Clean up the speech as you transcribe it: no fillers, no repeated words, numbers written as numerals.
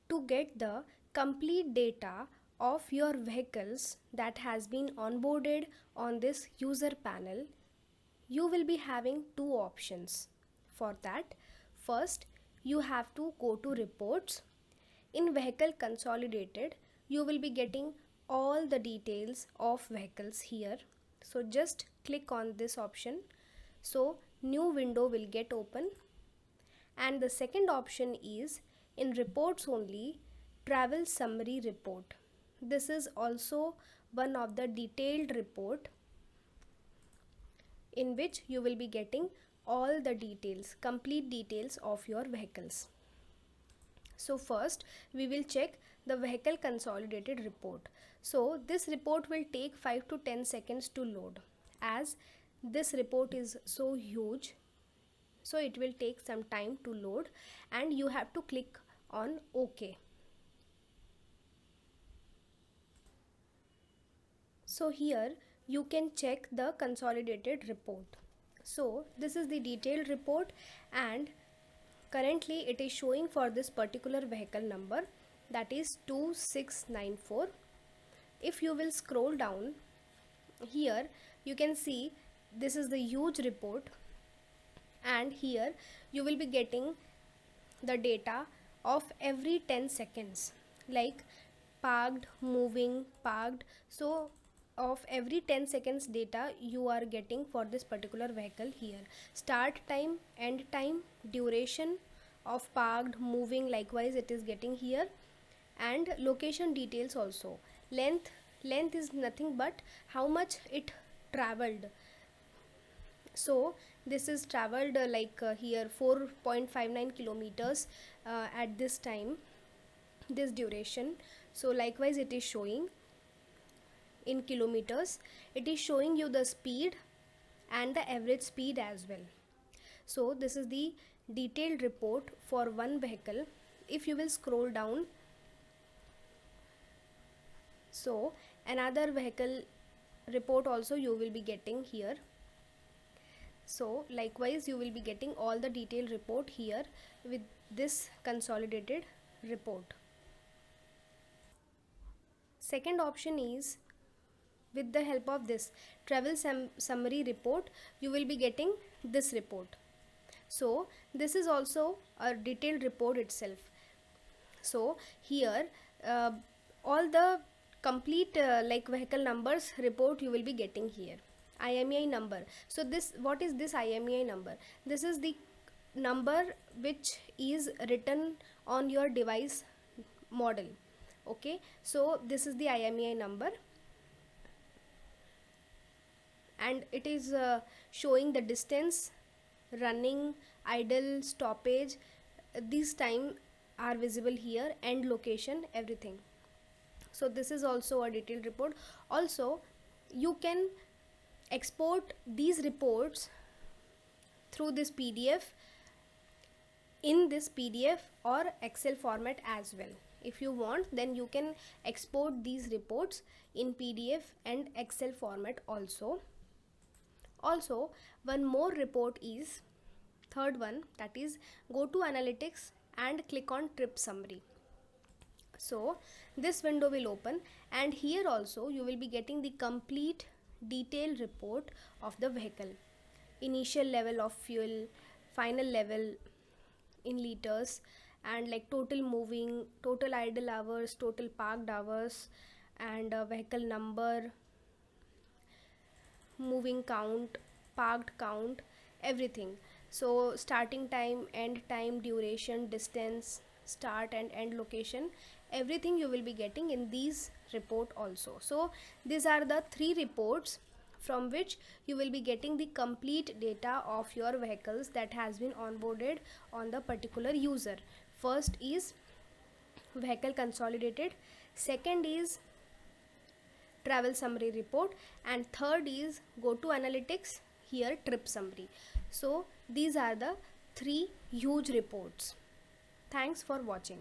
To get the complete data of your vehicles that has been onboarded on this user panel, you will be having two options. For that, first you have to go to reports. In vehicle consolidated, you will be getting all the details of vehicles here. So just click on this option. So new window will get open. And the second option is in reports only, travel summary report. This is also one of the detailed report in which you will be getting all the details, complete details of your vehicles. So first we will check the vehicle consolidated report. So this report will take 5 to 10 seconds to load, as this report is so huge. So it will take some time to load and you have to click on OK. So here you can check the consolidated report. So this is the detailed report and currently it is showing for this particular vehicle number, that is 2694. If you will scroll down here, you can see this is the huge report, and here you will be getting the data of every 10 seconds, like parked, moving, parked. So of every 10 seconds data you are getting for this particular vehicle here. Start time, end time, duration of parked, moving, likewise it is getting here, and location details also. Length is nothing but how much it traveled. So this is traveled here 4.59 kilometers at this time, this duration. So likewise it is showing in kilometers. It is showing you the speed and the average speed as well. So this is the detailed report for one vehicle. If you will scroll down, so another vehicle report also you will be getting here. So likewise you will be getting all the detailed report here with this consolidated report. Second option is, with the help of this travel summary report, you will be getting this report. So this is also a detailed report itself. So here all the complete vehicle numbers report you will be getting here. IMEI number. So this, what is this IMEI number? This is the number which is written on your device model. Okay, so this is the IMEI number, and it is showing the distance, running, idle, stoppage. These time are visible here, and location, everything. So this is also a detailed report. Also you can export these reports through this PDF, in this PDF or Excel format as well. If you want, then you can export these reports in PDF and Excel format also. Also one more report is third one, that is go to analytics and click on trip summary. So this window will open, and here also you will be getting the complete detailed report of the vehicle. Initial level of fuel, final level in liters, and like total moving, total idle hours, total parked hours, and vehicle number, moving count, parked count, everything. So starting time, end time, duration, distance, start and end location, everything you will be getting in these report also. So these are the three reports from which you will be getting the complete data of your vehicles that has been onboarded on the particular user. First is vehicle consolidated, second is travel summary report, and third is go to analytics, here trip summary. So these are the three huge reports. Thanks for watching.